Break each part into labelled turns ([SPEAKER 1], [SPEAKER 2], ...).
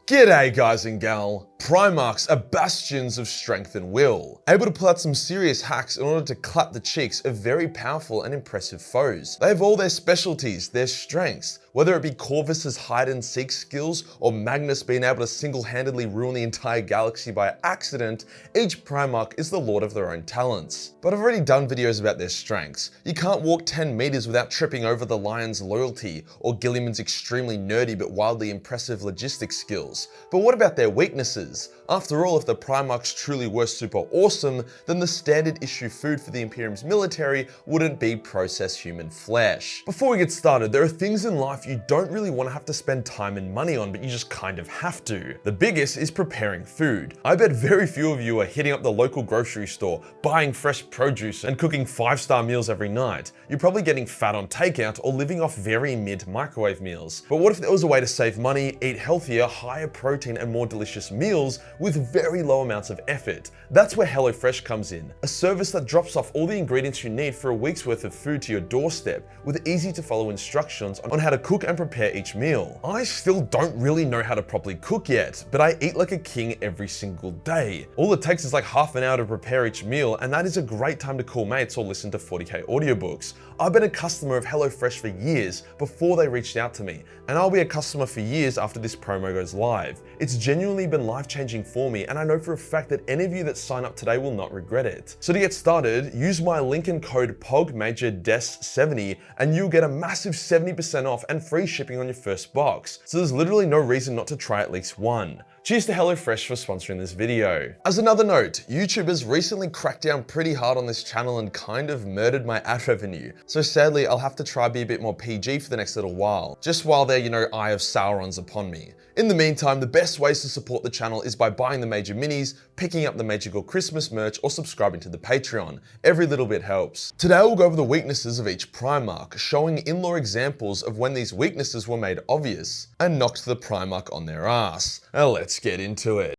[SPEAKER 1] G'day guys and gal. Primarchs are bastions of strength and will, able to pull out some serious hacks in order to clap the cheeks of very powerful and impressive foes. They have all their specialties, their strengths, whether it be Corvus's hide and seek skills or Magnus being able to single-handedly ruin the entire galaxy by accident. Each Primarch is the lord of their own talents. But I've already done videos about their strengths. You can't walk 10 meters without tripping over the Lion's loyalty or Guilliman's extremely nerdy but wildly impressive logistics skills. But what about their weaknesses? After all, if the Primarchs truly were super awesome, then the standard issue food for the Imperium's military wouldn't be processed human flesh. Before we get started, there are things in life you don't really want to have to spend time and money on, but you just kind of have to. The biggest is preparing food. I bet very few of you are hitting up the local grocery store, buying fresh produce and cooking 5-star meals every night. You're probably getting fat on takeout or living off very mid microwave meals. But what if there was a way to save money, eat healthier, higher protein and more delicious meals with very low amounts of effort? That's where HelloFresh comes in, a service that drops off all the ingredients you need for a week's worth of food to your doorstep with easy to follow instructions on how to cook and prepare each meal. I still don't really know how to properly cook yet, but I eat like a king every single day. All it takes is like half an hour to prepare each meal, and that is a great time to call mates or listen to 40k audiobooks. I've been a customer of HelloFresh for years before they reached out to me, and I'll be a customer for years after this promo goes live. It's genuinely been life-changing for me, and I know for a fact that any of you that sign up today will not regret it. So to get started, use my link and code POGMAJORDES70 and you'll get a massive 70% off and free shipping on your first box. So there's literally no reason not to try at least one. Cheers to HelloFresh for sponsoring this video. As another note, YouTube has recently cracked down pretty hard on this channel and kind of murdered my ad revenue. So sadly, I'll have to try be a bit more PG for the next little while, just while their, Eye of Sauron's upon me. In the meantime, the best ways to support the channel is by buying the Major Minis, picking up the Magical Christmas merch, or subscribing to the Patreon. Every little bit helps. Today we'll go over the weaknesses of each Primarch, showing in-law examples of when these weaknesses were made obvious and knocked the Primarch on their ass. Now let's get into it.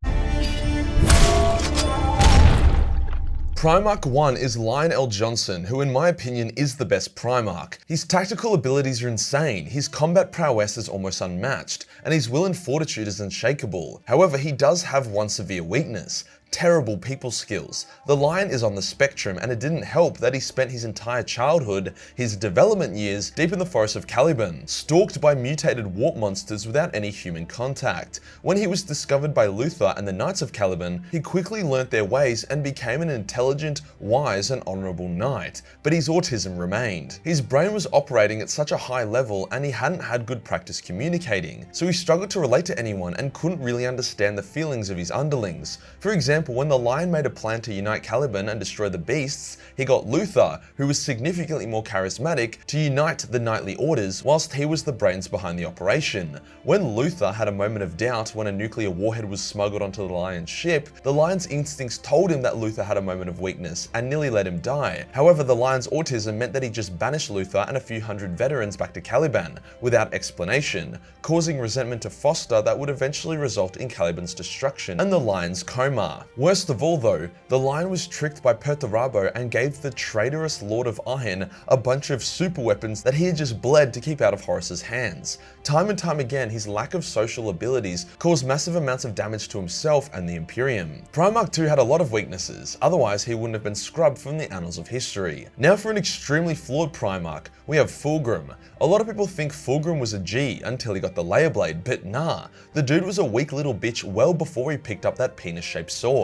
[SPEAKER 1] Primarch 1 is Lion El'Jonson, who in my opinion is the best Primarch. His tactical abilities are insane, his combat prowess is almost unmatched, and his will and fortitude is unshakable. However, he does have one severe weakness: terrible people skills. The Lion is on the spectrum, and it didn't help that he spent his entire childhood, his development years, deep in the forest of Caliban, stalked by mutated warp monsters without any human contact. When he was discovered by Luther and the Knights of Caliban, he quickly learnt their ways and became an intelligent, wise, and honorable knight, but his autism remained. His brain was operating at such a high level, and he hadn't had good practice communicating, so he struggled to relate to anyone and couldn't really understand the feelings of his underlings. For example, when the Lion made a plan to unite Caliban and destroy the beasts, he got Luther, who was significantly more charismatic, to unite the knightly orders whilst he was the brains behind the operation. When Luther had a moment of doubt when a nuclear warhead was smuggled onto the Lion's ship, the Lion's instincts told him that Luther had a moment of weakness and nearly let him die. However, the Lion's autism meant that he just banished Luther and a few hundred veterans back to Caliban without explanation, causing resentment to foster that would eventually result in Caliban's destruction and the Lion's coma. Worst of all though, the Lion was tricked by Perturabo and gave the traitorous Lord of Iron a bunch of super weapons that he had just bled to keep out of Horus's hands. Time and time again, his lack of social abilities caused massive amounts of damage to himself and the Imperium. Primarch 2 had a lot of weaknesses, otherwise he wouldn't have been scrubbed from the annals of history. Now for an extremely flawed Primarch, we have Fulgrim. A lot of people think Fulgrim was a G until he got the Layer Blade, but nah, the dude was a weak little bitch well before he picked up that penis-shaped sword.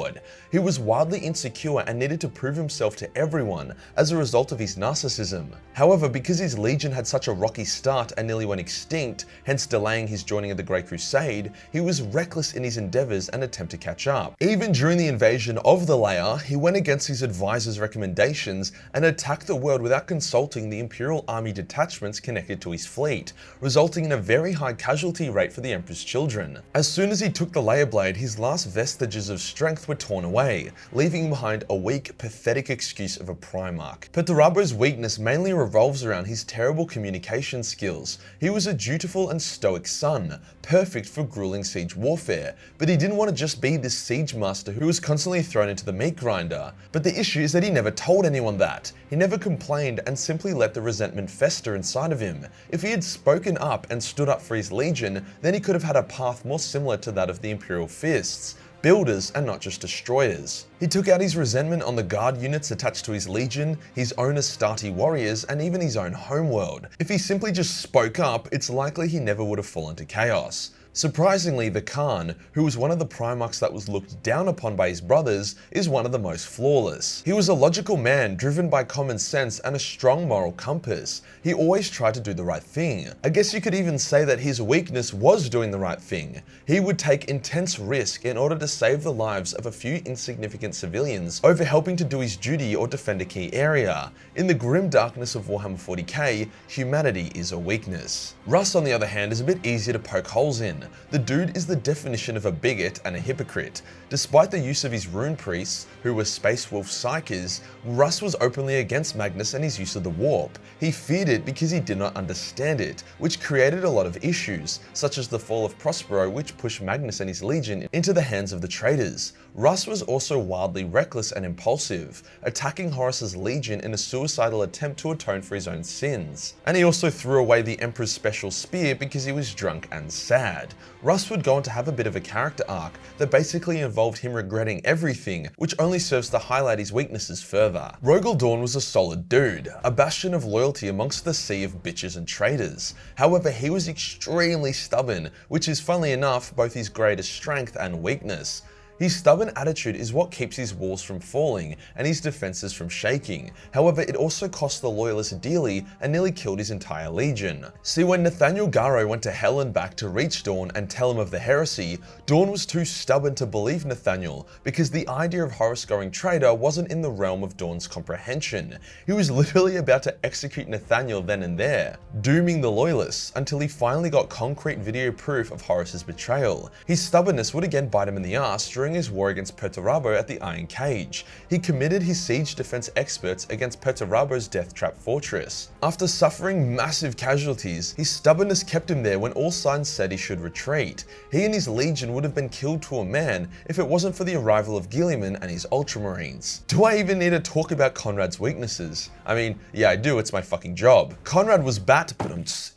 [SPEAKER 1] He was wildly insecure and needed to prove himself to everyone as a result of his narcissism. However, because his legion had such a rocky start and nearly went extinct, hence delaying his joining of the Great Crusade, he was reckless in his endeavors and attempt to catch up. Even during the invasion of the Layer, he went against his advisors' recommendations and attacked the world without consulting the Imperial Army detachments connected to his fleet, resulting in a very high casualty rate for the Emperor's children. As soon as he took the Layer Blade, his last vestiges of strength strength were torn away, leaving behind a weak, pathetic excuse of a Primarch. Perturabo's weakness mainly revolves around his terrible communication skills. He was a dutiful and stoic son, perfect for grueling siege warfare, but he didn't want to just be this siege master who was constantly thrown into the meat grinder. But the issue is that he never told anyone that. He never complained and simply let the resentment fester inside of him. If he had spoken up and stood up for his legion, then he could have had a path more similar to that of the Imperial Fists. Builders and not just destroyers. He took out his resentment on the guard units attached to his legion, his own Astarte warriors, and even his own homeworld. If he simply just spoke up, it's likely he never would have fallen to chaos. Surprisingly, the Khan, who was one of the Primarchs that was looked down upon by his brothers, is one of the most flawless. He was a logical man driven by common sense and a strong moral compass. He always tried to do the right thing. I guess you could even say that his weakness was doing the right thing. He would take intense risk in order to save the lives of a few insignificant civilians over helping to do his duty or defend a key area. In the grim darkness of Warhammer 40k, humanity is a weakness. Russ, on the other hand, is a bit easier to poke holes in. The dude is the definition of a bigot and a hypocrite. Despite the use of his rune priests, who were Space Wolf Psykers, Russ was openly against Magnus and his use of the warp. He feared it because he did not understand it, which created a lot of issues, such as the fall of Prospero, which pushed Magnus and his legion into the hands of the traitors. Russ was also wildly reckless and impulsive, attacking Horus's legion in a suicidal attempt to atone for his own sins. And he also threw away the Emperor's special spear because he was drunk and sad. Russ would go on to have a bit of a character arc that basically involved him regretting everything, which only serves to highlight his weaknesses further. Rogal Dorn was a solid dude, a bastion of loyalty amongst the sea of bitches and traitors. However, he was extremely stubborn, which is, funnily enough, both his greatest strength and weakness. His stubborn attitude is what keeps his walls from falling and his defenses from shaking. However, it also cost the loyalists dearly and nearly killed his entire legion. See, when Nathaniel Garro went to hell and back to reach Dorn and tell him of the heresy, Dorn was too stubborn to believe Nathaniel because the idea of Horus going traitor wasn't in the realm of Dorn's comprehension. He was literally about to execute Nathaniel then and there, dooming the loyalists until he finally got concrete video proof of Horus's betrayal. His stubbornness would again bite him in the ass during his war against Perturabo at the Iron Cage. He committed his siege defense experts against Perturabo's death trap fortress. After suffering massive casualties, his stubbornness kept him there when all signs said he should retreat. He and his legion would have been killed to a man if it wasn't for the arrival of Guilliman and his Ultramarines. Do I even need to talk about Conrad's weaknesses? I mean, yeah, I do, it's my fucking job. Conrad was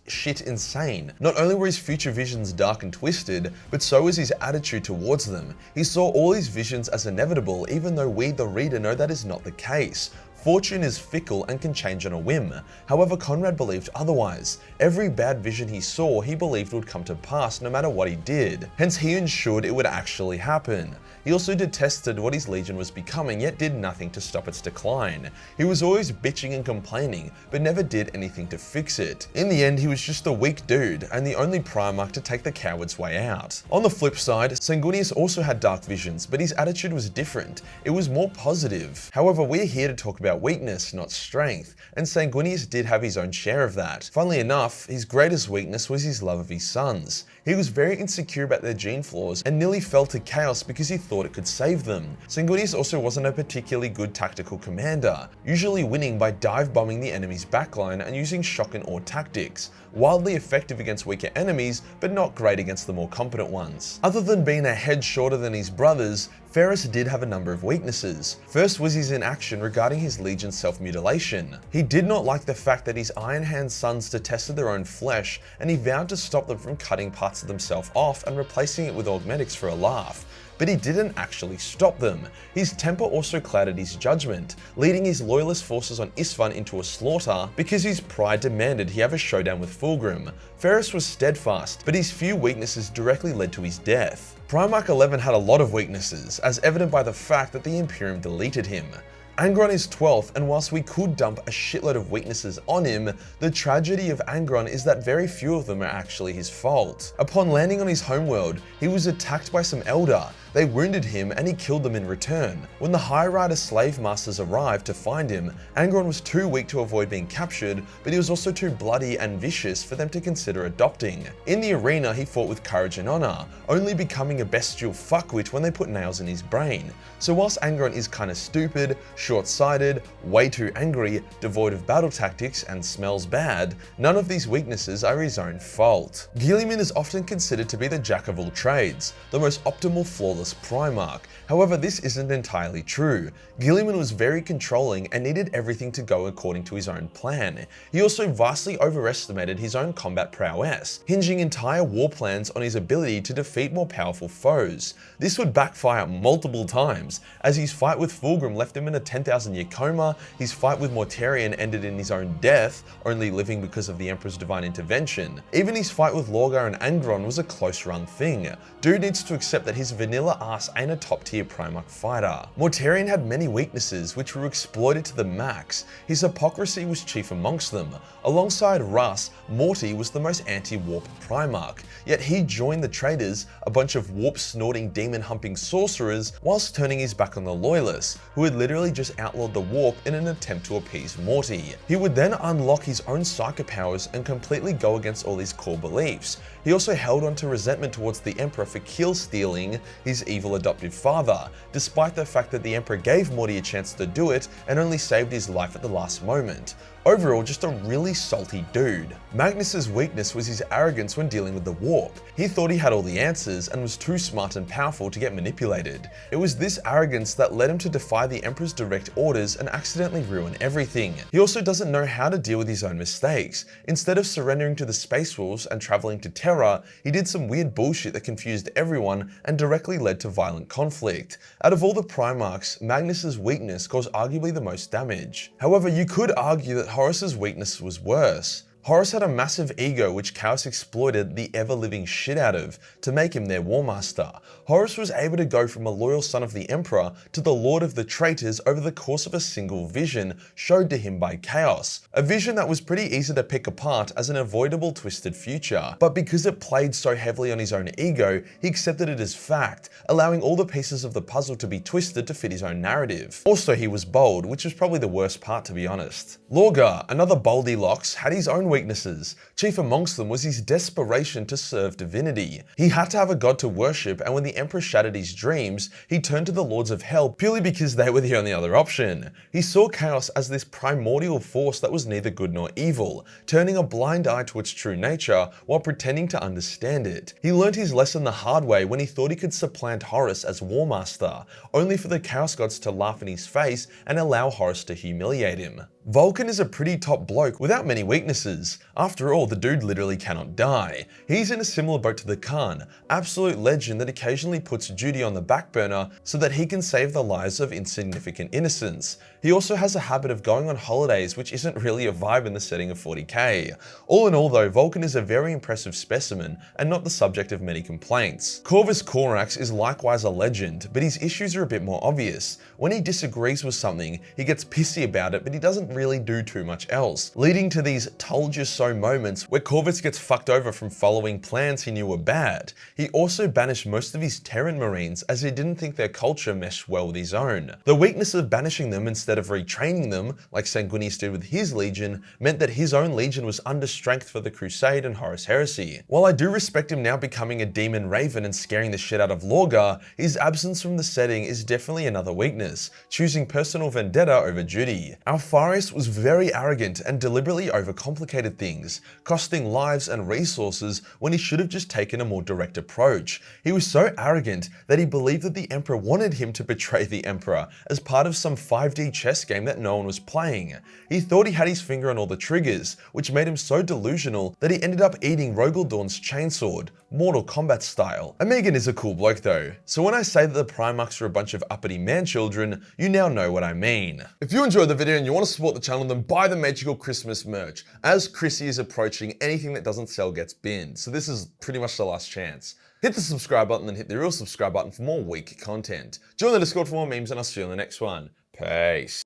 [SPEAKER 1] shit insane. Not only were his future visions dark and twisted, but so was his attitude towards them. He saw all his visions as inevitable, even though we, the reader, know that is not the case. Fortune is fickle and can change on a whim. However, Conrad believed otherwise. Every bad vision he saw, he believed would come to pass no matter what he did. Hence, he ensured it would actually happen. He also detested what his legion was becoming, yet did nothing to stop its decline. He was always bitching and complaining, but never did anything to fix it. In the end, he was just a weak dude, and the only Primarch to take the coward's way out. On the flip side, Sanguinius also had dark visions, but his attitude was different. It was more positive. However, we're here to talk about weakness, not strength, and Sanguinius did have his own share of that. Funnily enough, his greatest weakness was his love of his sons. He was very insecure about their gene flaws and nearly fell to chaos because he thought it could save them. Sanguinius also wasn't a particularly good tactical commander, usually winning by dive bombing the enemy's backline and using shock and awe tactics. Wildly effective against weaker enemies, but not great against the more competent ones. Other than being a head shorter than his brothers, Ferrus did have a number of weaknesses. First was his inaction regarding his legion's self-mutilation. He did not like the fact that his Iron Hand sons detested their own flesh, and he vowed to stop them from cutting parts of themselves off and replacing it with augmetics for a laugh. But he didn't actually stop them. His temper also clouded his judgment, leading his loyalist forces on Isstvan into a slaughter because his pride demanded he have a showdown with Fulgrim. Ferrus was steadfast, but his few weaknesses directly led to his death. Primarch 11 had a lot of weaknesses, as evident by the fact that the Imperium deleted him. Angron is 12th, and whilst we could dump a shitload of weaknesses on him, the tragedy of Angron is that very few of them are actually his fault. Upon landing on his homeworld, he was attacked by some Eldar They wounded him and he killed them in return. When the High Rider slave masters arrived to find him, Angron was too weak to avoid being captured, but he was also too bloody and vicious for them to consider adopting. In the arena, he fought with courage and honor, only becoming a bestial fuckwit when they put nails in his brain. So whilst Angron is kinda stupid, short-sighted, way too angry, devoid of battle tactics, and smells bad, none of these weaknesses are his own fault. Guilliman is often considered to be the jack of all trades, the most optimal flawless Primarch. However, this isn't entirely true. Guilliman was very controlling and needed everything to go according to his own plan. He also vastly overestimated his own combat prowess, hinging entire war plans on his ability to defeat more powerful foes. This would backfire multiple times, as his fight with Fulgrim left him in a 10,000-year coma, his fight with Mortarion ended in his own death, only living because of the Emperor's divine intervention. Even his fight with Lorgar and Angron was a close-run thing. Dude needs to accept that his vanilla ass ain't a top-tier Primarch fighter. Mortarion had many weaknesses which were exploited to the max. His hypocrisy was chief amongst them. Alongside Russ, Morty was the most anti-warp Primarch, yet he joined the traitors, a bunch of warp-snorting, demon-humping sorcerers, whilst turning his back on the loyalists, who had literally just outlawed the warp in an attempt to appease Morty. He would then unlock his own psychic powers and completely go against all his core beliefs. He also held on to resentment towards the Emperor for kill stealing his evil adoptive father, despite the fact that the Emperor gave Morty a chance to do it and only saved his life at the last moment. Overall, just a really salty dude. Magnus's weakness was his arrogance when dealing with the warp. He thought he had all the answers and was too smart and powerful to get manipulated. It was this arrogance that led him to defy the Emperor's direct orders and accidentally ruin everything. He also doesn't know how to deal with his own mistakes. Instead of surrendering to the Space Wolves and traveling to Terra, he did some weird bullshit that confused everyone and directly led to violent conflict. Out of all the Primarchs, Magnus's weakness caused arguably the most damage. However, you could argue that Horus's weakness was worse. Horus had a massive ego which Chaos exploited the ever-living shit out of to make him their War Master. Horus was able to go from a loyal son of the Emperor to the Lord of the Traitors over the course of a single vision showed to him by Chaos. A vision that was pretty easy to pick apart as an avoidable twisted future, but because it played so heavily on his own ego, he accepted it as fact, allowing all the pieces of the puzzle to be twisted to fit his own narrative. Also, he was bold, which was probably the worst part to be honest. Lorgar, another Goldilocks, had his own weaknesses. Chief amongst them was his desperation to serve divinity. He had to have a god to worship, and when the Emperor shattered his dreams, he turned to the Lords of Hell purely because they were the only other option. He saw Chaos as this primordial force that was neither good nor evil, turning a blind eye to its true nature while pretending to understand it. He learned his lesson the hard way when he thought he could supplant Horus as War Master, only for the Chaos Gods to laugh in his face and allow Horus to humiliate him. Vulcan is a pretty top bloke without many weaknesses. After all, the dude literally cannot die. He's in a similar boat to the Khan, absolute legend that occasionally puts duty on the back burner so that he can save the lives of insignificant innocents. He also has a habit of going on holidays, which isn't really a vibe in the setting of 40k. All in all though, Vulcan is a very impressive specimen and not the subject of many complaints. Corvus Corax is likewise a legend, but his issues are a bit more obvious. When he disagrees with something, he gets pissy about it, but he doesn't really do too much else, leading to these told you so moments where Corvus gets fucked over from following plans he knew were bad. He also banished most of his Terran Marines as he didn't think their culture meshed well with his own. The weakness of banishing them instead of retraining them, like Sanguinius did with his legion, meant that his own legion was under strength for the Crusade and Horus Heresy. While I do respect him now becoming a demon raven and scaring the shit out of Lorgar, his absence from the setting is definitely another weakness, choosing personal vendetta over duty. Alpharius was very arrogant and deliberately overcomplicated things, costing lives and resources when he should have just taken a more direct approach. He was so arrogant that he believed that the Emperor wanted him to betray the Emperor as part of some 5D chess game that no one was playing. He thought he had his finger on all the triggers, which made him so delusional that he ended up eating Rogal Dorn's chainsword, Mortal Kombat style. Amigan is a cool bloke though, so when I say that the Primarchs are a bunch of uppity man-children, you now know what I mean. If you enjoyed the video and you want to support the channel, then buy the Magical Christmas merch. As Chrissy is approaching, anything that doesn't sell gets binned, so this is pretty much the last chance. Hit the subscribe button and hit the real subscribe button for more week content. Join the Discord for more memes and I'll see you in the next one. Peace.